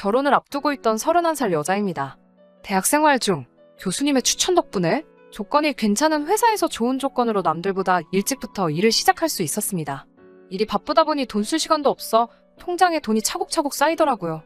결혼을 앞두고 있던 31살 여자입니다. 대학 생활 중 교수님의 추천 덕분에 조건이 괜찮은 회사에서 좋은 조건으로 남들보다 일찍부터 일을 시작할 수 있었습니다. 일이 바쁘다 보니 돈 쓸 시간도 없어 통장에 돈이 차곡차곡 쌓이더라고요.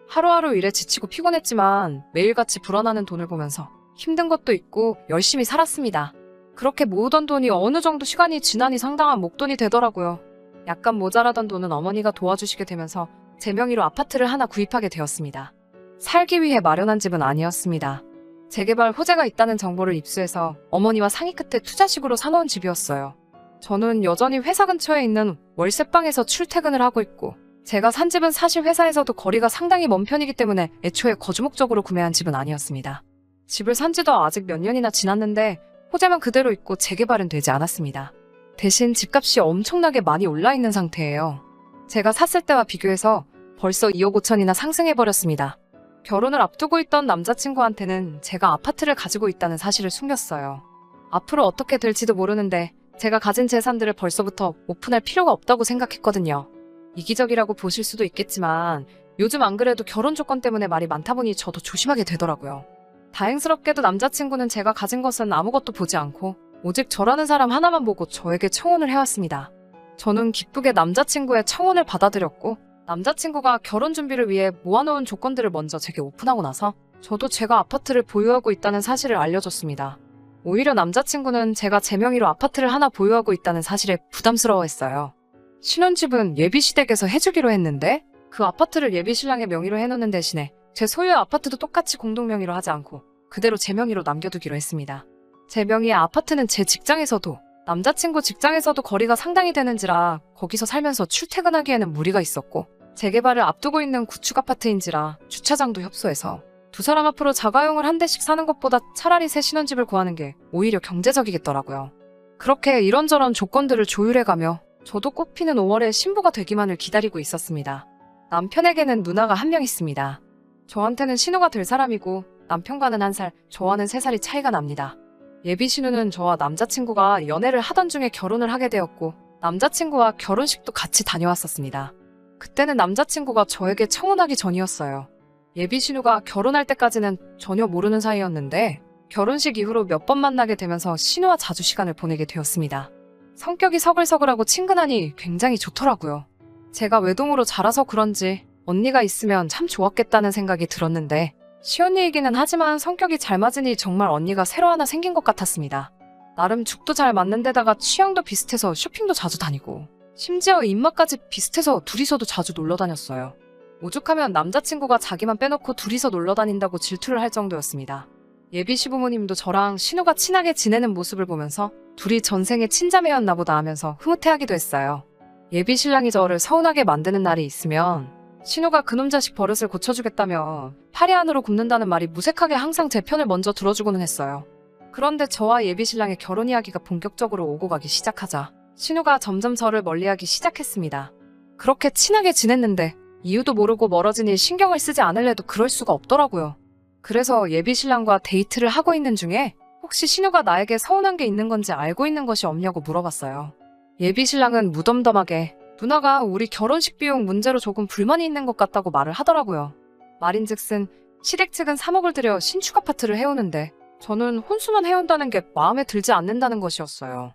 하루하루 일에 지치고 피곤했지만 매일같이 불어나는 돈을 보면서 힘든 것도 있고 열심히 살았습니다. 그렇게 모으던 돈이 어느 정도 시간이 지나니 상당한 목돈이 되더라고요. 약간 모자라던 돈은 어머니가 도와주시게 되면서 제 명의로 아파트를 하나 구입하게 되었습니다. 살기 위해 마련한 집은 아니었습니다. 재개발 호재가 있다는 정보를 입수해서 어머니와 상의 끝에 투자식으로 사놓은 집이었어요. 저는 여전히 회사 근처에 있는 월세방에서 출퇴근을 하고 있고 제가 산 집은 사실 회사에서도 거리가 상당히 먼 편이기 때문에 애초에 거주 목적으로 구매한 집은 아니었습니다. 집을 산 지도 아직 몇 년이나 지났는데 호재만 그대로 있고 재개발은 되지 않았습니다. 대신 집값이 엄청나게 많이 올라 있는 상태예요. 제가 샀을 때와 비교해서 벌써 2억 5천이나 상승해버렸습니다. 결혼을 앞두고 있던 남자친구한테는 제가 아파트를 가지고 있다는 사실을 숨겼어요. 앞으로 어떻게 될지도 모르는데 제가 가진 재산들을 벌써부터 오픈할 필요가 없다고 생각했거든요. 이기적이라고 보실 수도 있겠지만 요즘 안 그래도 결혼 조건 때문에 말이 많다 보니 저도 조심하게 되더라고요. 다행스럽게도 남자친구는 제가 가진 것은 아무것도 보지 않고 오직 저라는 사람 하나만 보고 저에게 청혼을 해왔습니다. 저는 기쁘게 남자친구의 청혼을 받아들였고 남자친구가 결혼 준비를 위해 모아놓은 조건들을 먼저 제게 오픈하고 나서 저도 제가 아파트를 보유하고 있다는 사실을 알려줬습니다. 오히려 남자친구는 제가 제 명의로 아파트를 하나 보유하고 있다는 사실에 부담스러워했어요. 신혼집은 예비시댁에서 해주기로 했는데 그 아파트를 예비신랑의 명의로 해놓는 대신에 제 소유의 아파트도 똑같이 공동명의로 하지 않고 그대로 제 명의로 남겨두기로 했습니다. 제 명의의 아파트는 제 직장에서도 남자친구 직장에서도 거리가 상당히 되는지라 거기서 살면서 출퇴근하기에는 무리가 있었고 재개발을 앞두고 있는 구축 아파트인지라 주차장도 협소해서 두 사람 앞으로 자가용을 한 대씩 사는 것보다 차라리 새 신혼집을 구하는 게 오히려 경제적이겠더라고요. 그렇게 이런저런 조건들을 조율해가며 저도 꽃피는 5월에 신부가 되기만을 기다리고 있었습니다. 남편에게는 누나가 한 명 있습니다. 저한테는 신우가 될 사람이고 남편과는 1살, 저와는 3살이 차이가 납니다. 예비 신우는 저와 남자친구가 연애를 하던 중에 결혼을 하게 되었고 남자친구와 결혼식도 같이 다녀왔었습니다. 그때는 남자친구가 저에게 청혼하기 전이었어요. 예비 신우가 결혼할 때까지는 전혀 모르는 사이였는데 결혼식 이후로 몇 번 만나게 되면서 신우와 자주 시간을 보내게 되었습니다. 성격이 서글서글하고 친근하니 굉장히 좋더라고요. 제가 외동으로 자라서 그런지 언니가 있으면 참 좋았겠다는 생각이 들었는데 시언니이기는 하지만 성격이 잘 맞으니 정말 언니가 새로 하나 생긴 것 같았습니다. 나름 죽도 잘 맞는 데다가 취향도 비슷해서 쇼핑도 자주 다니고 심지어 입맛까지 비슷해서 둘이서도 자주 놀러 다녔어요. 오죽하면 남자친구가 자기만 빼놓고 둘이서 놀러 다닌다고 질투를 할 정도였습니다. 예비 시부모님도 저랑 신우가 친하게 지내는 모습을 보면서 둘이 전생에 친자매였나 보다 하면서 흐뭇해하기도 했어요. 예비 신랑이 저를 서운하게 만드는 날이 있으면 신우가 그놈 자식 버릇을 고쳐주겠다며 파리 안으로 굽는다는 말이 무색하게 항상 제 편을 먼저 들어주고는 했어요. 그런데 저와 예비 신랑의 결혼 이야기가 본격적으로 오고 가기 시작하자 신우가 점점 저를 멀리하기 시작했습니다. 그렇게 친하게 지냈는데 이유도 모르고 멀어지니 신경을 쓰지 않을래도 그럴 수가 없더라고요. 그래서 예비 신랑과 데이트를 하고 있는 중에 혹시 신우가 나에게 서운한 게 있는 건지 알고 있는 것이 없냐고 물어봤어요. 예비 신랑은 무덤덤하게 누나가 우리 결혼식 비용 문제로 조금 불만이 있는 것 같다고 말을 하더라고요. 말인즉슨 시댁 측은 3억을 들여 신축 아파트를 해오는데 저는 혼수만 해온다는 게 마음에 들지 않는다는 것이었어요.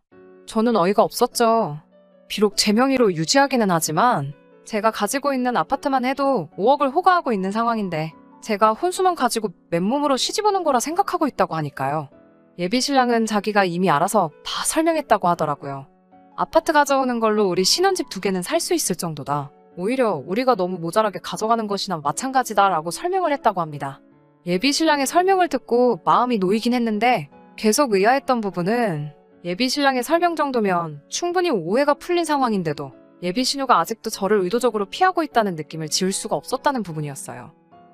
저는 어이가 없었죠. 비록 제 명의로 유지하기는 하지만 제가 가지고 있는 아파트만 해도 5억을 호가하고 있는 상황인데 제가 혼수만 가지고 맨몸으로 시집 오는 거라 생각하고 있다고 하니까요. 예비 신랑은 자기가 이미 알아서 다 설명했다고 하더라고요. 아파트 가져오는 걸로 우리 신혼집 2개는 살 수 있을 정도다. 오히려 우리가 너무 모자라게 가져가는 것이나 마찬가지다라고 설명을 했다고 합니다. 예비 신랑의 설명을 듣고 마음이 놓이긴 했는데 계속 의아했던 부분은 예비 신랑의 설명 정도면 충분히 오해가 풀린 상황인데도 예비 신우가 아직도 저를 의도적으로 피하고 있다는 느낌을 지울 수가 없었다는 부분이었어요.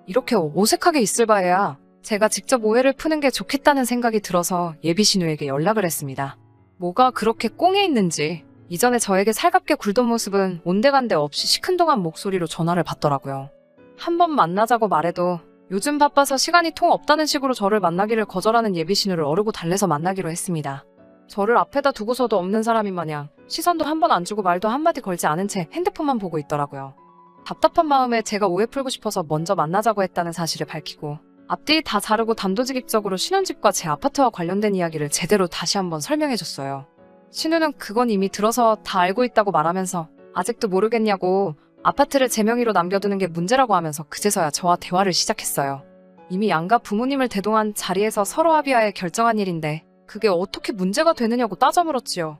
이렇게 어색하게 있을 바에야 제가 직접 오해를 푸는 게 좋겠다는 생각이 들어서 예비 신우에게 연락을 했습니다. 뭐가 그렇게 꽁에 있는지 이전에 저에게 살갑게 굴던 모습은 온데간데 없이 시큰둥한 목소리로 전화를 받더라고요. 한 번 만나자고 말해도 요즘 바빠서 시간이 통 없다는 식으로 저를 만나기를 거절하는 예비 신우를 어르고 달래서 만나기로 했습니다. 저를 앞에다 두고서도 없는 사람인 마냥 시선도 한 번 안 주고 말도 한마디 걸지 않은 채 핸드폰만 보고 있더라고요. 답답한 마음에 제가 오해 풀고 싶어서 먼저 만나자고 했다는 사실을 밝히고 앞뒤 다 자르고 단도직입적으로 신혼집과 제 아파트와 관련된 이야기를 제대로 다시 한번 설명해줬어요. 신우는 그건 이미 들어서 다 알고 있다고 말하면서 아직도 모르겠냐고 아파트를 제 명의로 남겨두는 게 문제라고 하면서 그제서야 저와 대화를 시작했어요. 이미 양가 부모님을 대동한 자리에서 서로 합의하에 결정한 일인데 그게 어떻게 문제가 되느냐고 따져 물었지요.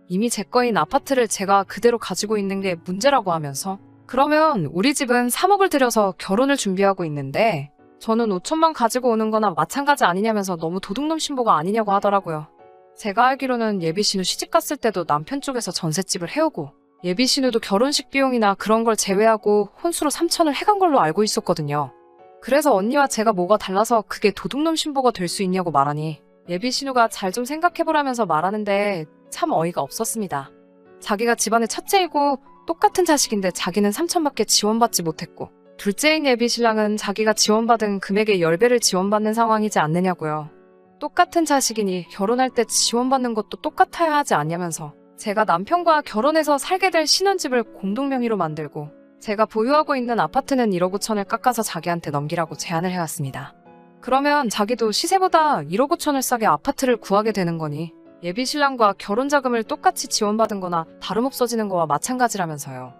이미 제 거인 아파트를 제가 그대로 가지고 있는 게 문제라고 하면서 그러면 우리 집은 3억을 들여서 결혼을 준비하고 있는데 저는 5천만 가지고 오는 거나 마찬가지 아니냐면서 너무 도둑놈 신보가 아니냐고 하더라고요. 제가 알기로는 예비신우 시집갔을 때도 남편 쪽에서 전셋집을 해오고 예비신우도 결혼식 비용이나 그런 걸 제외하고 혼수로 3천을 해간 걸로 알고 있었거든요. 그래서 언니와 제가 뭐가 달라서 그게 도둑놈 신보가 될 수 있냐고 말하니 예비신우가 잘 좀 생각해보라면서 말하는데 참 어이가 없었습니다. 자기가 집안의 첫째이고 똑같은 자식인데 자기는 3천밖에 지원받지 못했고 둘째인 예비신랑은 자기가 지원받은 금액의 10배를 지원받는 상황이지 않느냐고요. 똑같은 자식이니 결혼할 때 지원받는 것도 똑같아야 하지 않냐면서 제가 남편과 결혼해서 살게 될 신혼집을 공동명의로 만들고 제가 보유하고 있는 아파트는 1억 5천을 깎아서 자기한테 넘기라고 제안을 해왔습니다. 그러면 자기도 시세보다 1억 5천을 싸게 아파트를 구하게 되는 거니 예비신랑과 결혼자금을 똑같이 지원받은 거나 다름없어지는 거와 마찬가지라면서요.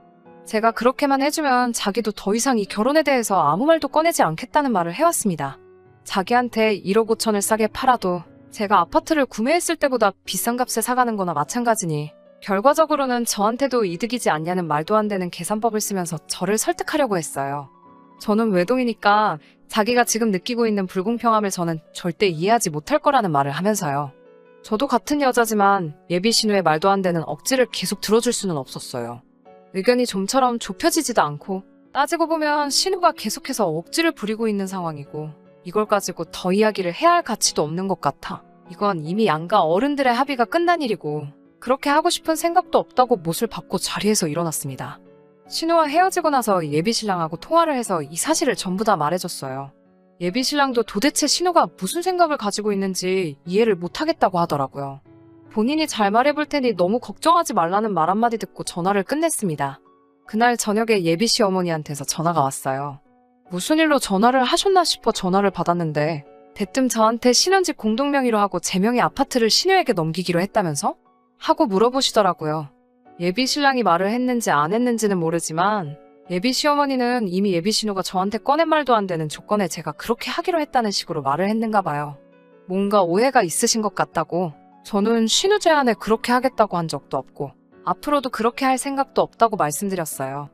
제가 그렇게만 해주면 자기도 더 이상 이 결혼에 대해서 아무 말도 꺼내지 않겠다는 말을 해왔습니다. 자기한테 1억 5천을 싸게 팔아도 제가 아파트를 구매했을 때보다 비싼 값에 사가는 거나 마찬가지니 결과적으로는 저한테도 이득이지 않냐는 말도 안 되는 계산법을 쓰면서 저를 설득하려고 했어요. 저는 외동이니까 자기가 지금 느끼고 있는 불공평함을 저는 절대 이해하지 못할 거라는 말을 하면서요. 저도 같은 여자지만 예비신우의 말도 안 되는 억지를 계속 들어줄 수는 없었어요. 의견이 좀처럼 좁혀지지도 않고 따지고 보면 신우가 계속해서 억지를 부리고 있는 상황이고 이걸 가지고 더 이야기를 해야 할 가치도 없는 것 같아. 이건 이미 양가 어른들의 합의가 끝난 일이고 그렇게 하고 싶은 생각도 없다고 못을 받고 자리에서 일어났습니다. 신우와 헤어지고 나서 예비신랑하고 통화를 해서 이 사실을 전부 다 말해줬어요. 예비신랑도 도대체 신우가 무슨 생각을 가지고 있는지 이해를 못하겠다고 하더라고요. 본인이 잘 말해볼 테니 너무 걱정하지 말라는 말 한마디 듣고 전화를 끝냈습니다. 그날 저녁에 예비씨 어머니한테서 전화가 왔어요. 무슨 일로 전화를 하셨나 싶어 전화를 받았는데 대뜸 저한테 신혼집 공동명의로 하고 제 명의 아파트를 신우에게 넘기기로 했다면서? 하고 물어보시더라고요. 예비신랑이 말을 했는지 안 했는지는 모르지만 예비시어머니는 이미 예비신우가 저한테 꺼낸 말도 안 되는 조건에 제가 그렇게 하기로 했다는 식으로 말을 했는가 봐요. 뭔가 오해가 있으신 것 같다고. 저는 신우 제안에 그렇게 하겠다고 한 적도 없고 앞으로도 그렇게 할 생각도 없다고 말씀드렸어요.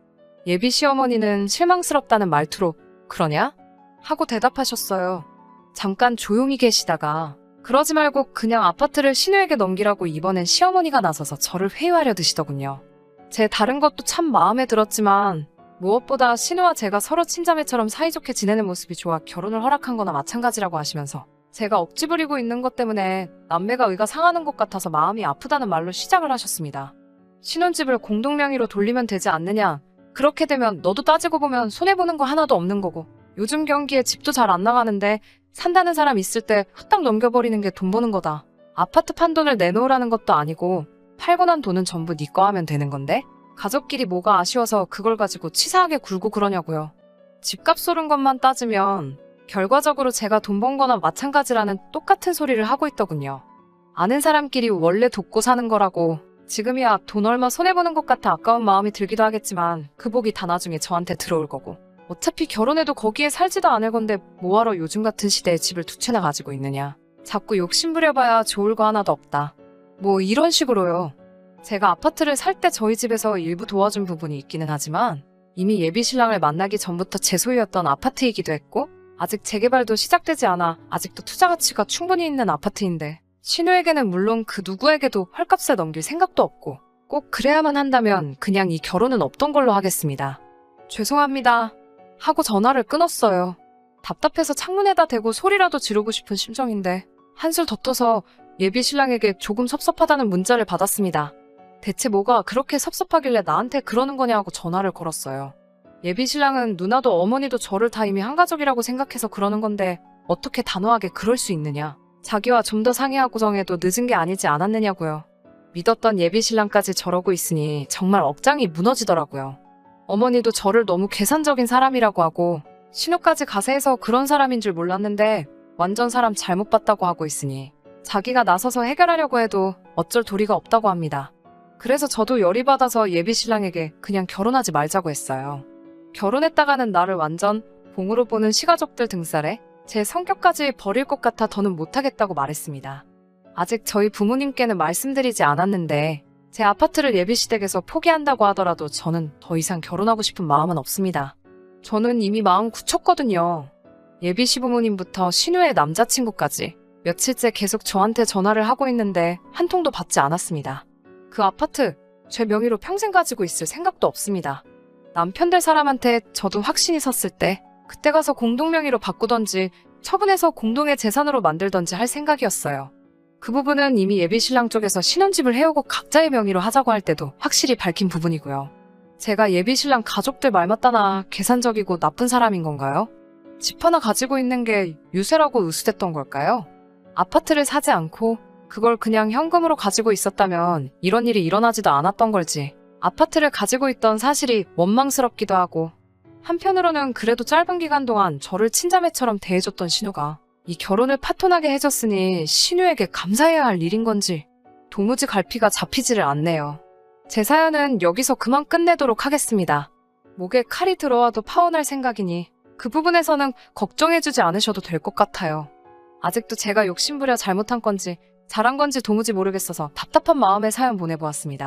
예비시어머니는 실망스럽다는 말투로 그러냐? 하고 대답하셨어요. 잠깐 조용히 계시다가 그러지 말고 그냥 아파트를 신우에게 넘기라고 이번엔 시어머니가 나서서 저를 회유하려 드시더군요. 제 다른 것도 참 마음에 들었지만 무엇보다 신우와 제가 서로 친자매처럼 사이좋게 지내는 모습이 좋아 결혼을 허락한 거나 마찬가지라고 하시면서 제가 억지 부리고 있는 것 때문에 남매가 의가 상하는 것 같아서 마음이 아프다는 말로 시작을 하셨습니다. 신혼집을 공동명의로 돌리면 되지 않느냐. 그렇게 되면 너도 따지고 보면 손해보는 거 하나도 없는 거고 요즘 경기에 집도 잘 안 나가는데 산다는 사람 있을 때 후딱 넘겨버리는 게 돈 버는 거다. 아파트 판 돈을 내놓으라는 것도 아니고 팔고 난 돈은 전부 네 거 하면 되는 건데 가족끼리 뭐가 아쉬워서 그걸 가지고 치사하게 굴고 그러냐고요. 집값 오른 것만 따지면 결과적으로 제가 돈 번 거나 마찬가지라는 똑같은 소리를 하고 있더군요. 아는 사람끼리 원래 돕고 사는 거라고 지금이야 돈 얼마 손해보는 것 같아 아까운 마음이 들기도 하겠지만 그 복이 다 나중에 저한테 들어올 거고 어차피 결혼해도 거기에 살지도 않을 건데 뭐하러 요즘 같은 시대에 집을 두 채나 가지고 있느냐. 자꾸 욕심부려봐야 좋을 거 하나도 없다. 뭐 이런 식으로요. 제가 아파트를 살 때 저희 집에서 일부 도와준 부분이 있기는 하지만 이미 예비신랑을 만나기 전부터 제 소유였던 아파트이기도 했고 아직 재개발도 시작되지 않아 아직도 투자 가치가 충분히 있는 아파트인데 신우에게는 물론 그 누구에게도 헐값에 넘길 생각도 없고 꼭 그래야만 한다면 그냥 이 결혼은 없던 걸로 하겠습니다. 죄송합니다. 하고 전화를 끊었어요. 답답해서 창문에다 대고 소리라도 지르고 싶은 심정인데 한술 더 떠서 예비신랑에게 조금 섭섭하다는 문자를 받았습니다. 대체 뭐가 그렇게 섭섭하길래 나한테 그러는 거냐고 전화를 걸었어요. 예비신랑은 누나도 어머니도 저를 다 이미 한 가족이라고 생각해서 그러는 건데 어떻게 단호하게 그럴 수 있느냐. 자기와 좀 더 상의하고 정해도 늦은 게 아니지 않았느냐고요. 믿었던 예비신랑까지 저러고 있으니 정말 억장이 무너지더라고요. 어머니도 저를 너무 계산적인 사람이라고 하고 신우까지 가세해서 그런 사람인 줄 몰랐는데 완전 사람 잘못 봤다고 하고 있으니 자기가 나서서 해결하려고 해도 어쩔 도리가 없다고 합니다. 그래서 저도 열이 받아서 예비 신랑에게 그냥 결혼하지 말자고 했어요. 결혼했다가는 나를 완전 봉으로 보는 시가족들 등살에 제 성격까지 버릴 것 같아 더는 못하겠다고 말했습니다. 아직 저희 부모님께는 말씀드리지 않았는데 제 아파트를 예비시댁에서 포기한다고 하더라도 저는 더 이상 결혼하고 싶은 마음은 없습니다. 저는 이미 마음 굳혔거든요. 예비 시부모님부터 신우의 남자친구까지 며칠째 계속 저한테 전화를 하고 있는데 한 통도 받지 않았습니다. 그 아파트 제 명의로 평생 가지고 있을 생각도 없습니다. 남편 될 사람한테 저도 확신이 섰을 때 그때 가서 공동명의로 바꾸던지 처분해서 공동의 재산으로 만들던지 할 생각이었어요. 그 부분은 이미 예비신랑 쪽에서 신혼집을 해오고 각자의 명의로 하자고 할 때도 확실히 밝힌 부분이고요. 제가 예비신랑 가족들 말 맞다나 계산적이고 나쁜 사람인 건가요? 집 하나 가지고 있는 게 유세라고 의수됐던 걸까요? 아파트를 사지 않고 그걸 그냥 현금으로 가지고 있었다면 이런 일이 일어나지도 않았던 걸지 아파트를 가지고 있던 사실이 원망스럽기도 하고 한편으로는 그래도 짧은 기간 동안 저를 친자매처럼 대해줬던 신우가 이 결혼을 파토나게 해줬으니 신우에게 감사해야 할 일인 건지 도무지 갈피가 잡히지를 않네요. 제 사연은 여기서 그만 끝내도록 하겠습니다. 목에 칼이 들어와도 파혼할 생각이니 그 부분에서는 걱정해주지 않으셔도 될 것 같아요. 아직도 제가 욕심부려 잘못한 건지 잘한 건지 도무지 모르겠어서 답답한 마음에 사연 보내보았습니다.